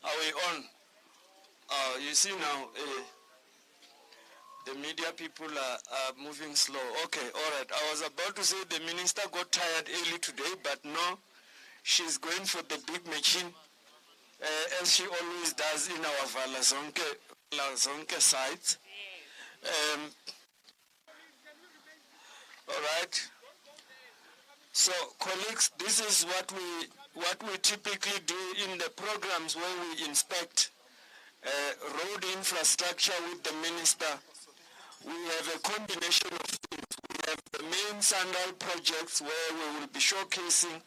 Are we on? You see now, the media people are moving slow. Okay, all right. I was about to say the minister got tired early today, but no, she's going for the big machine, as she always does in our Valazonke sites. All right. So, colleagues, this is what we typically do in the programs where we inspect road infrastructure with the minister. We have a combination of things. We have the main Sandal projects where we will be showcasing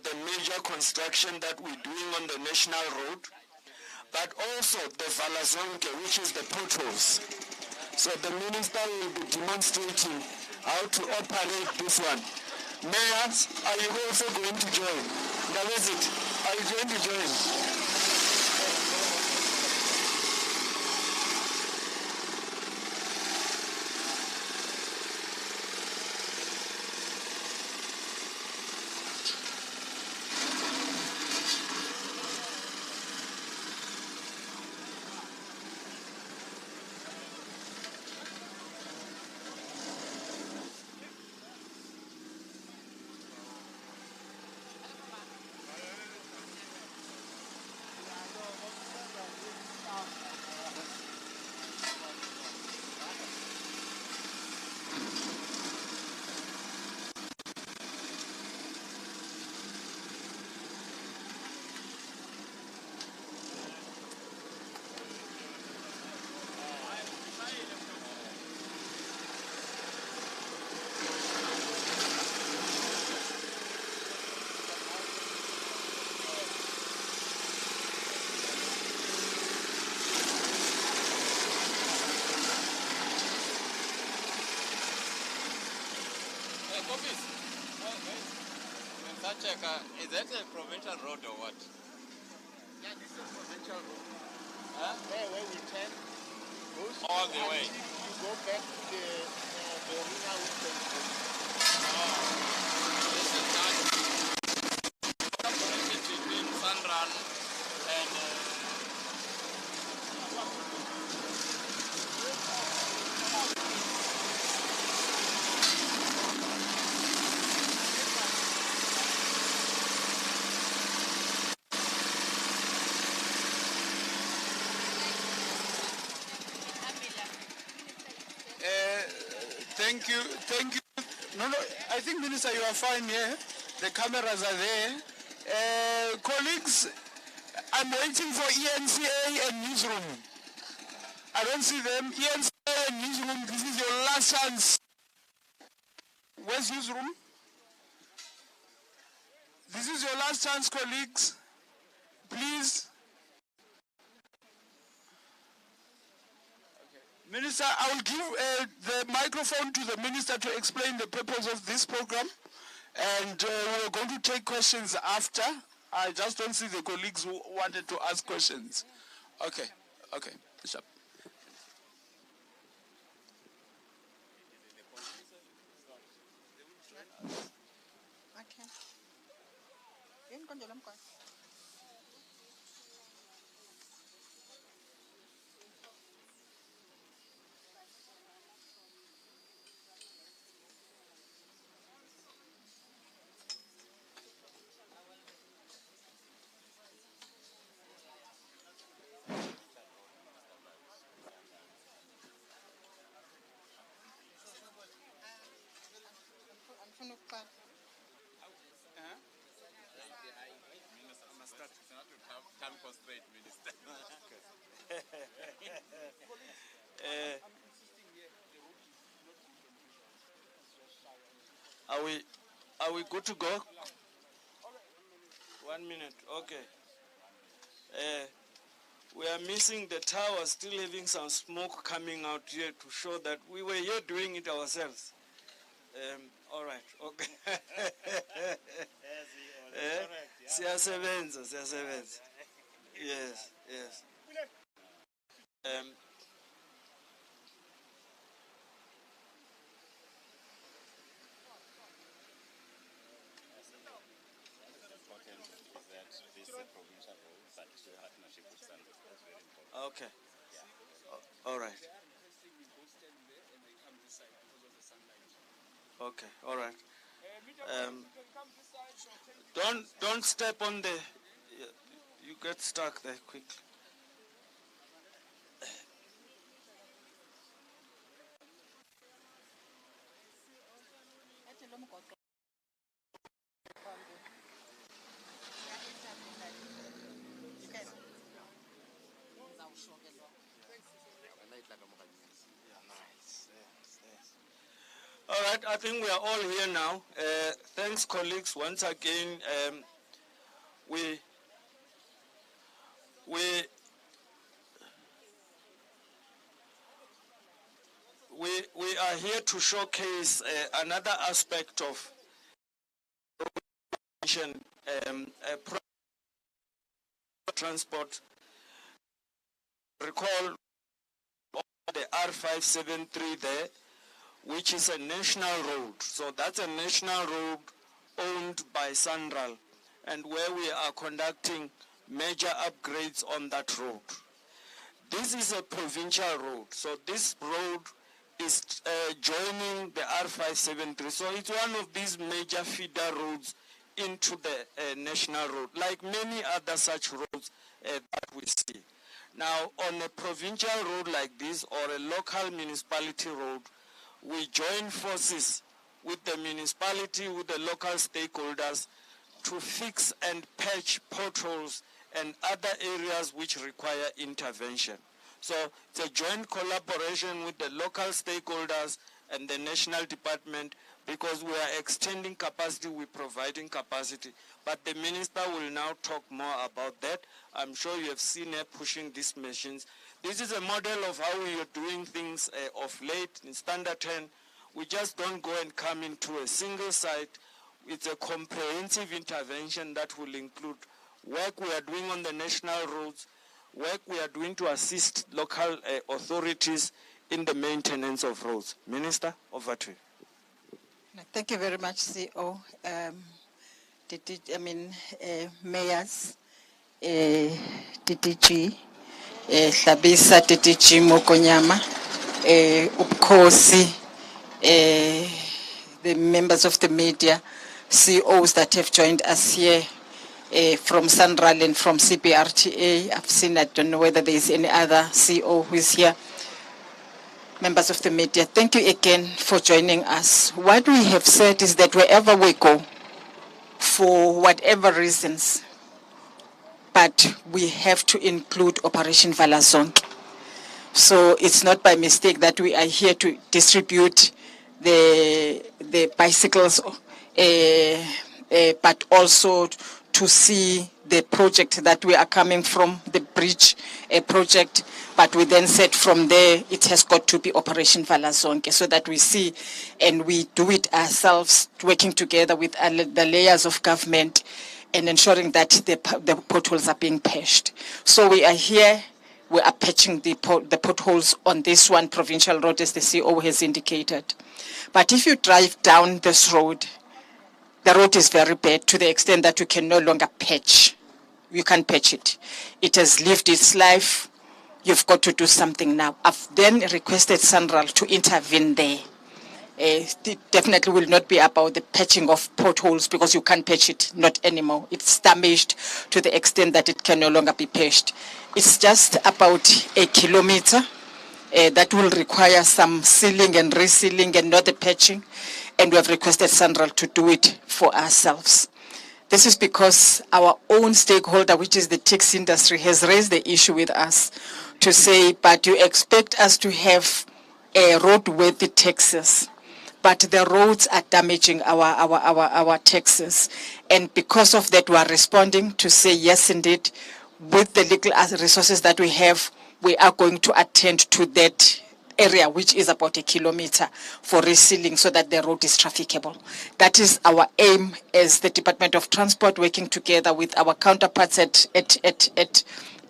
the major construction that we're doing on the national road, but also the Valazonke, which is the potholes. So the minister will be demonstrating how to operate this one. Mayors, are you also going to join? That is it. Are you going to join? Is that a provincial road or what? Yeah, this is a provincial road. Huh? There where we turn goes all the way. You go back to the arena with the This is not separation between Sunrun and Thank you. No, I think, Minister, you are fine here. The cameras are there. Colleagues, I'm waiting for ENCA and newsroom. I don't see them. ENCA and newsroom, this is your last chance. Where's newsroom? This is your last chance, colleagues. Please. Minister, I will give the microphone to the minister to explain the purpose of this program. And we're going to take questions after. I just don't see the colleagues who wanted to ask questions. Okay, Bishop. Okay. time constraint, Minister. Are we good to go? 1 minute, okay. We are missing the tower, still having some smoke coming out here to show that we were here doing it ourselves. All right, okay. Siyasebenza. Yes. Is that this provincial roads? partnership with Sunrise. That's very important. Okay. All right. Okay. All right. Don't step on the. You get stuck there quickly. All right, I think we are all here now. Thanks, colleagues. Once again, we are here to showcase another aspect of transport. Recall the R573 there, which is a national road. So that's a national road owned by Sanral, and where we are conducting major upgrades on that road. This is a provincial road, so this road is joining the R573. So it's one of these major feeder roads into the national road, like many other such roads that we see. Now, on a provincial road like this, or a local municipality road, we join forces with the municipality, with the local stakeholders, to fix and patch potholes and other areas which require intervention. So it's a joint collaboration with the local stakeholders and the national department, because we are extending capacity, we're providing capacity. But the minister will now talk more about that. I'm sure you have seen her pushing these machines. This is a model of how we are doing things of late in Standard 10. We just don't go and come into a single site. It's a comprehensive intervention that will include work we are doing on the national roads, work we are doing to assist local authorities in the maintenance of roads. Minister, over to you. Thank you very much, CEO. Mayors, DDG, Hlabisa, DDG Mokonyama, Upkosi, the members of the media, CEOs that have joined us here from Sanral and from CPRTA. I've seen, I don't know whether there is any other CEO who is here. Members of the media, thank you again for joining us. What we have said is that wherever we go, for whatever reasons, but we have to include Operation Vala Zonke. So it's not by mistake that we are here to distribute the bicycles, but also to see the project that we are coming from, the bridge project. But we then said from there, it has got to be Operation Vala Zonke, so that we see and we do it ourselves, working together with the layers of government and ensuring that the potholes are being patched. So we are here, we are patching the potholes on this one provincial road, as the CEO has indicated. But if you drive down this road, the road is very bad to the extent that you can no longer patch. You can't patch it. It has lived its life. You've got to do something now. I've then requested Sanral to intervene there. It definitely will not be about the patching of potholes, because you can't patch it, not anymore. It's damaged to the extent that it can no longer be patched. It's just about a kilometer that will require some sealing and resealing and not the patching. And we have requested Sanral to do it for ourselves. This is because our own stakeholder, which is the taxi industry, has raised the issue with us to say, but you expect us to have a roadworthy taxes, but the roads are damaging our taxes. And because of that, we are responding to say, yes, indeed, with the legal resources that we have, we are going to attend to that area, which is about a kilometer, for resealing so that the road is trafficable. That is our aim as the Department of Transport, working together with our counterparts at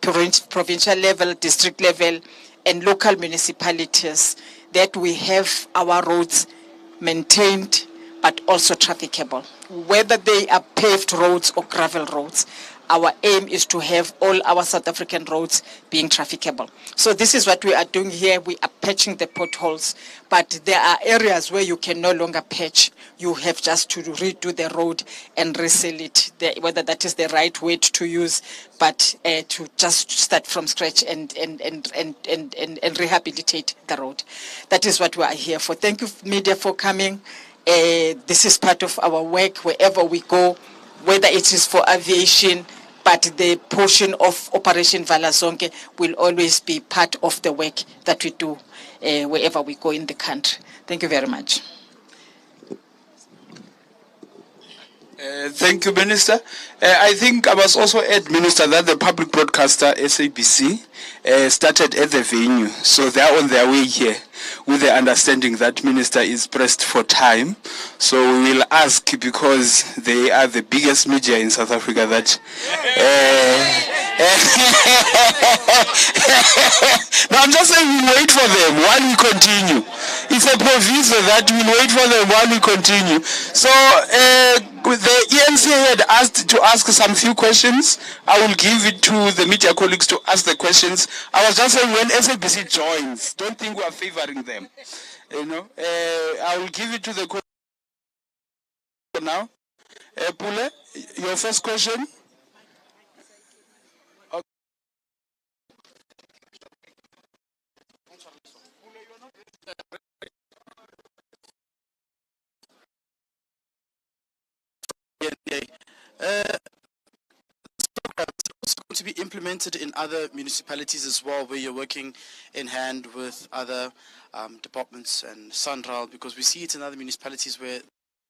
provincial level, district level, and local municipalities, that we have our roads maintained but also trafficable, whether they are paved roads or gravel roads. our aim is to have all our South African roads being trafficable. So this is what we are doing here. We are patching the potholes, but there are areas where you can no longer patch. You have just to redo the road and reseal it, whether that is the right weight to use, but to just start from scratch and rehabilitate the road. That is what we are here for. Thank you, media, for coming. This is part of our work wherever we go, whether it is for aviation, but the portion of Operation Vala Zonke will always be part of the work that we do wherever we go in the country. Thank you very much. Thank you, Minister. I think I must also add, Minister, that the public broadcaster, SABC, started at the venue. So they are on their way here with the understanding that Minister is pressed for time. So we will ask, because they are the biggest media in South Africa, that... No, I'm just saying we'll wait for them while we continue. It's a proviso that we'll wait for them while we continue. So the ENC had asked to ask some few questions. I will give it to the media colleagues to ask the questions. I was just saying, when SABC joins, don't think we are favoring them. You know, I will give it to the now. Pule, your first question. To be implemented in other municipalities as well, where you're working in hand with other departments and SANRAL, because we see it in other municipalities where it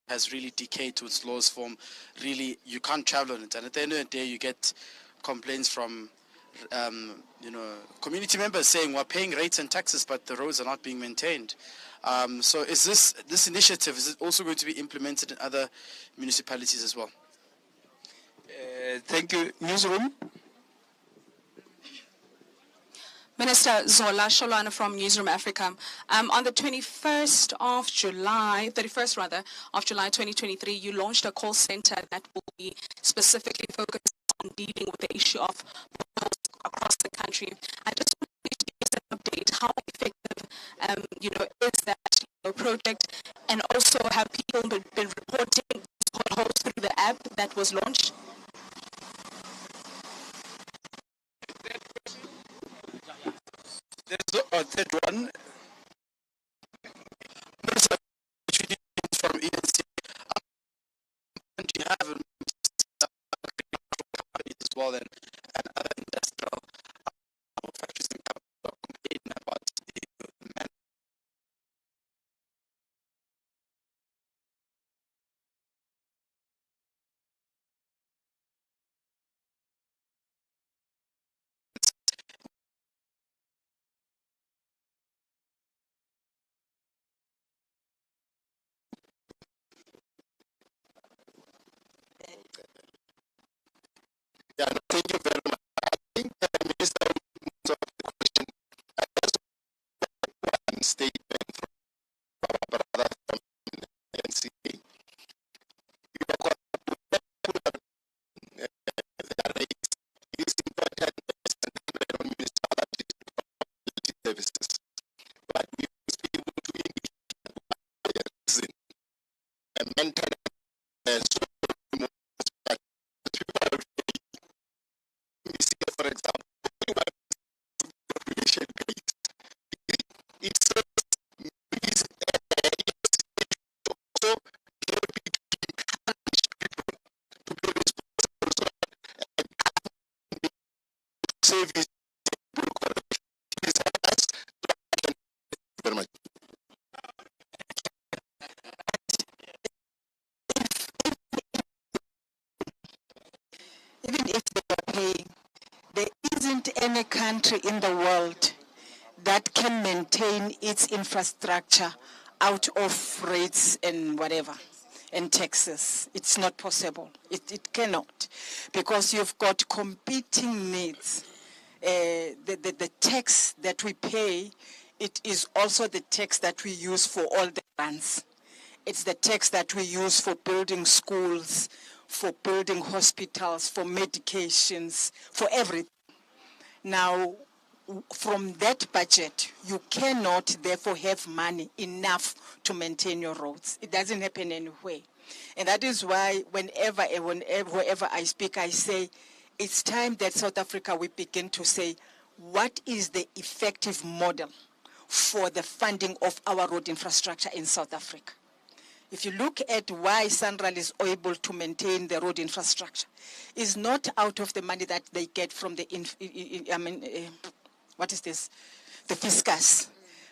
has really decayed to its lowest form. Really, you can't travel on it, and at the end of the day, you get complaints from community members saying we're paying rates and taxes, but the roads are not being maintained. So is this initiative, is it also going to be implemented in other municipalities as well? Thank you. Newsroom. Minister Zola Sholwana from Newsroom Africa. On the 31st of July 2023, you launched a call center that will be specifically focused on dealing with the issue of potholes across the country. I just want you to give us an update. How effective, is that project, and also have people been reporting potholes through the app that was launched? There's a third one. From ENC. And you have as well, and other industrial factories and complain about the man. Yeah, no, thank you very much. I think the Minister of the question, I just one statement from our brother from the NCA. You are it is important on municipality services, but we must be able to engage and maintain for example, population rate. It's also encourage people to be responsible and service very much. Even if they are paying, there isn't any country in the world that can maintain its infrastructure out of rates and whatever, and taxes. It's not possible. It cannot, because you've got competing needs. The tax that we pay, it is also the tax that we use for all the grants. It's the tax that we use for building schools, for building hospitals, for medications, for everything. Now, from that budget, you cannot therefore have money enough to maintain your roads. It doesn't happen anywhere. And that is why wherever I speak, I say, it's time that South Africa, we begin to say, what is the effective model for the funding of our road infrastructure in South Africa? If you look at why SANRAL is able to maintain the road infrastructure, it's not out of the money that they get from the, what is this? The fiscus.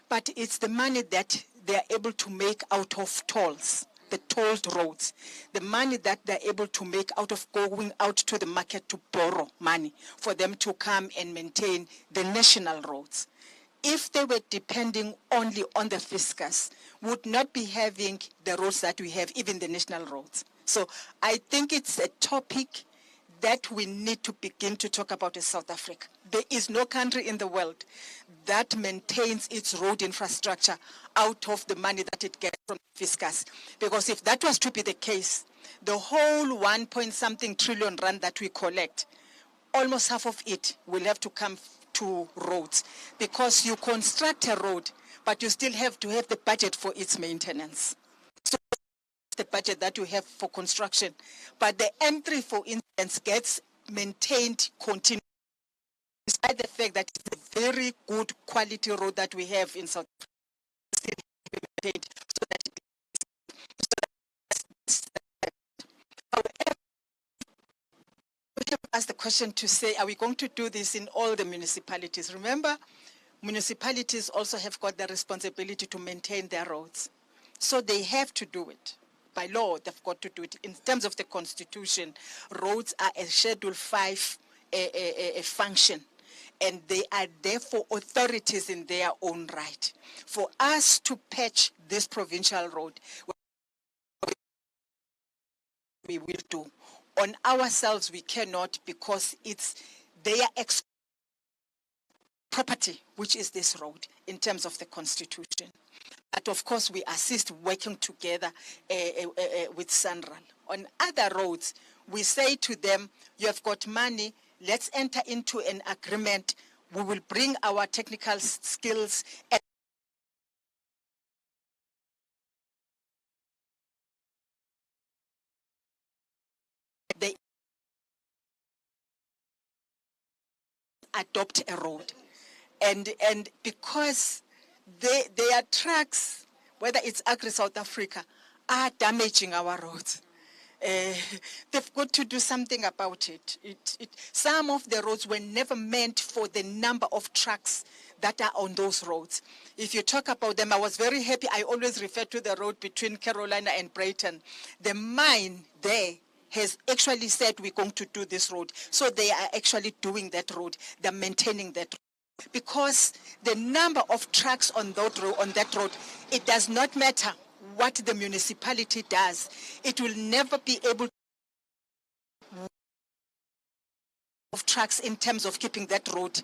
But it's the money that they are able to make out of tolls, the tolled roads, the money that they're able to make out of going out to the market to borrow money for them to come and maintain the national roads. If they were depending only on the fiscus, would not be having the roads that we have, even the national roads. So I think it's a topic that we need to begin to talk about in South Africa. There is no country in the world that maintains its road infrastructure out of the money that it gets from the fiscus. Because if that was to be the case, the whole 1-point-something trillion rand that we collect, almost half of it will have to come to roads, because you construct a road, but you still have to have the budget for its maintenance. So the budget that you have for construction, but the N3, for instance, gets maintained continuously, despite the fact that it's a very good quality road that we have in South Africa. So that however, we have asked the question to say, are we going to do this in all the municipalities? Remember, municipalities also have got the responsibility to maintain their roads. So they have to do it. By law, they've got to do it. In terms of the Constitution, roads are a Schedule 5 a function, and they are therefore authorities in their own right. For us to patch this provincial road, we will do. On ourselves, we cannot, because it's their property, which is this road, in terms of the Constitution. But of course, we assist working together with SANRAL. On other roads, we say to them, you have got money, let's enter into an agreement. We will bring our technical skills and they adopt a road. And because their trucks, whether it's Agri South Africa, are damaging our roads. They've got to do something about it. Some of the roads were never meant for the number of trucks that are on those roads. If you talk about them, I was very happy. I always refer to the road between Carolina and Brayton. The mine there has actually said we're going to do this road. So they are actually doing that road. They're maintaining that road. Because the number of trucks on that road, it does not matter what the municipality does. It will never be able to of trucks in terms of keeping that road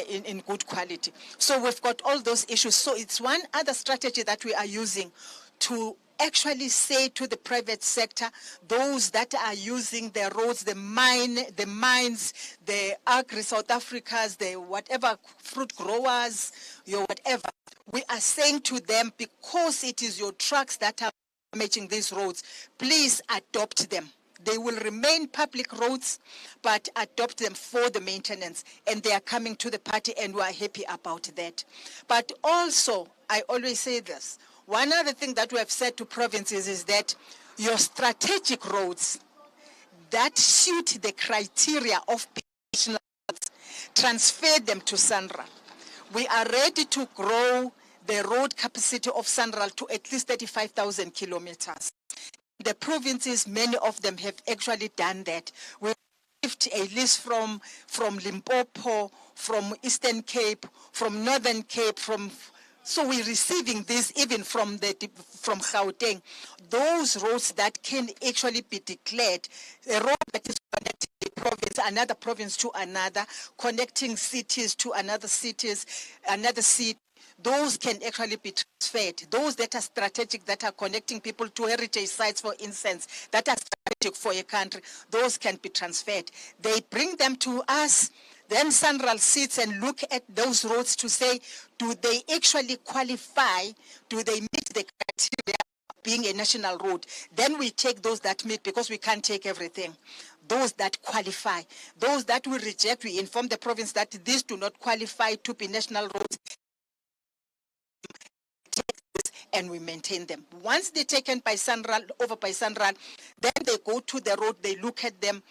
in good quality. So we've got all those issues. So it's one other strategy that we are using to actually say to the private sector, those that are using the roads, the mines, the Agri South Africas, the whatever fruit growers, your whatever, we are saying to them, because it is your trucks that are damaging these roads, please adopt them. They will remain public roads, but adopt them for the maintenance. And they are coming to the party, and we are happy about that. But also, I always say this, one other thing that we have said to provinces is that your strategic roads that suit the criteria of national roads, transfer them to SANRAL. We are ready to grow the road capacity of SANRAL to at least 35,000 kilometers. The provinces, many of them have actually done that. We received a list from Limpopo, from Eastern Cape, from Northern Cape, so we're receiving this even from Gauteng. Those roads that can actually be declared, a road that is connecting a province, another province to another, connecting cities to another city. those can actually be transferred. Those that are strategic, that are connecting people to heritage sites, for instance, that are strategic for a country, those can be transferred. They bring them to us. Then SANRAL sits and look at those roads to say, do they actually qualify? Do they meet the criteria of being a national road? Then we take those that meet, because we can't take everything. Those that qualify. Those that we reject, we inform the province that these do not qualify to be national roads, and we maintain them. Once they're taken by SANRAL, over by SANRAL, then they go to the road, they look at them.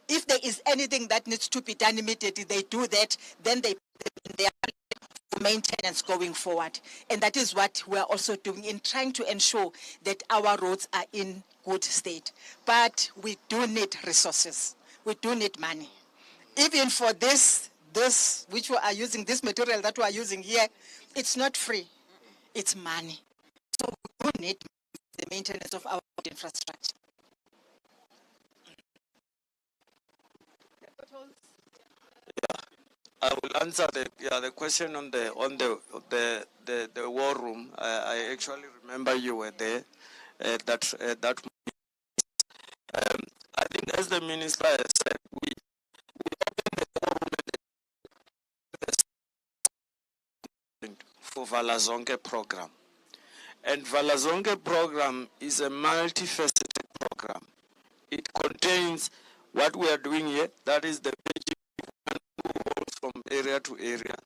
If there is anything that needs to be done immediately, they do that, then they put them in their maintenance going forward. And that is what we're also doing in trying to ensure that our roads are in good state. But we do need resources. We do need money. Even for this which we are using, this material that we are using here, it's not free. It's money. So we do need the maintenance of our infrastructure. I will answer the question on the war room. I actually remember you were there that I think, as the minister has said, we opened the war room for Valazonke program, and Valazonke program is a multifaceted program. It contains what we are doing here, that is the from area to area.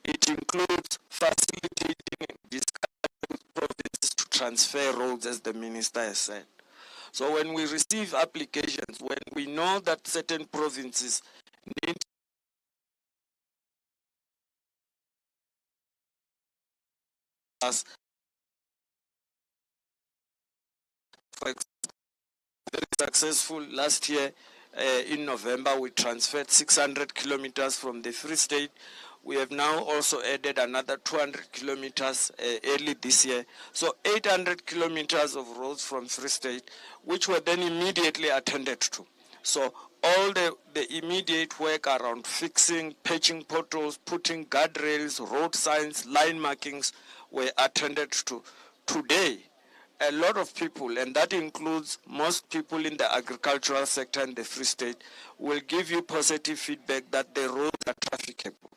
It includes facilitating and discussing with provinces to transfer roads, as the minister has said. So when we receive applications, when we know that certain provinces need us, for example, very successful last year, in November, we transferred 600 kilometers from the Free State. We have now also added another 200 kilometers early this year. So 800 kilometers of roads from Free State, which were then immediately attended to. So all the immediate work around fixing, patching potholes, putting guardrails, road signs, line markings were attended to. Today, a lot of people, and that includes most people in the agricultural sector in the Free State, will give you positive feedback that the roads are trafficable.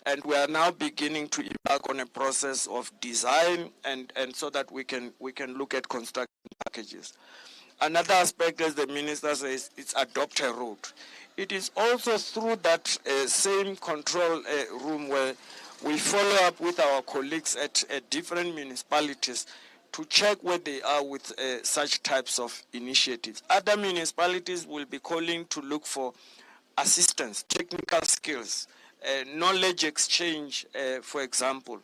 And we are now beginning to embark on a process of design and so that we can look at construction packages. Another aspect, as the minister says, it's adopt a road. It is also through that same control room where we follow up with our colleagues at different municipalities to check where they are with such types of initiatives. Other municipalities will be calling to look for assistance, technical skills, knowledge exchange, for example.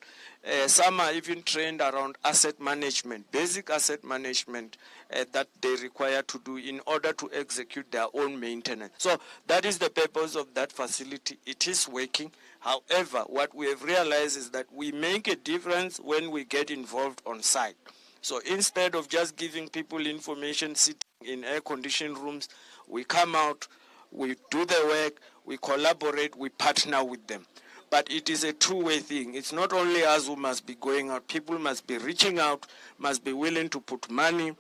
Some are even trained around asset management, basic asset management that they require to do in order to execute their own maintenance. So that is the purpose of that facility. It is working. However, what we have realized is that we make a difference when we get involved on site. So instead of just giving people information sitting in air-conditioned rooms, we come out, we do the work, we collaborate, we partner with them. But it is a two-way thing. It's not only us who must be going out. People must be reaching out, must be willing to put money,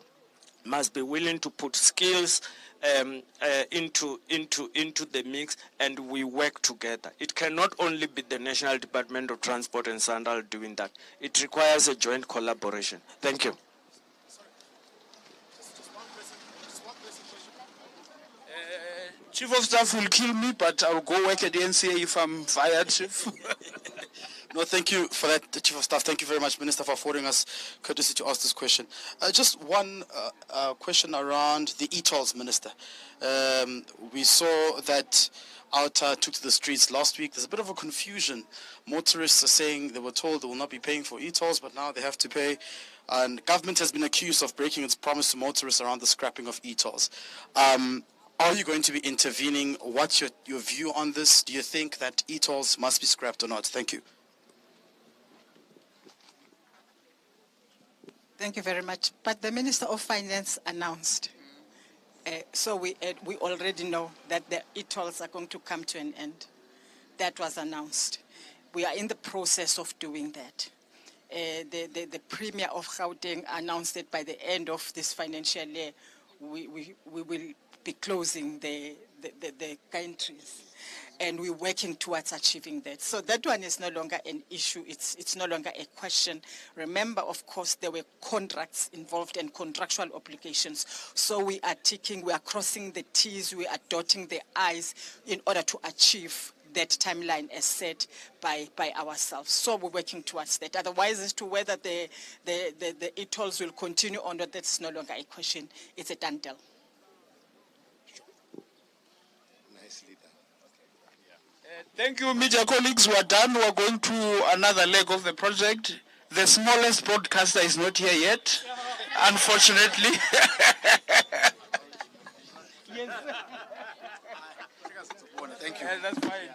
must be willing to put skills into the mix, and we work together. It cannot only be the National Department of Transport and SANRAL doing that. It requires a joint collaboration. Thank you. Chief of Staff will kill me, but I'll go work at the NCA if I'm fired, Chief. No, thank you for that, Chief of Staff. Thank you very much, Minister, for affording us courtesy to ask this question. Just one question around the e-tolls, Minister. We saw that OUTA took to the streets last week. There's a bit of a confusion. Motorists are saying they were told they will not be paying for e-tolls, but now they have to pay. And government has been accused of breaking its promise to motorists around the scrapping of e-tolls. Are you going to be intervening? What's your view on this? Do you think that e-tolls must be scrapped or not? Thank you. Thank you very much. But the Minister of Finance announced. So we already know that the e-tolls are going to come to an end. That was announced. We are in the process of doing that. The Premier of Gauteng announced that by the end of this financial year, we will be closing the countries. And we're working towards achieving that. So that one is no longer an issue. It's no longer a question. Remember, of course, there were contracts involved and contractual obligations. So we are crossing the T's, we are dotting the I's in order to achieve that timeline as set by ourselves. So we're working towards that. Otherwise, as to whether the e-tolls will continue or not, that's no longer a question. It's a done deal. Thank you, media colleagues. We're done. We're going to another leg of the project. The smallest broadcaster is not here yet, unfortunately. Thank you. That's fine.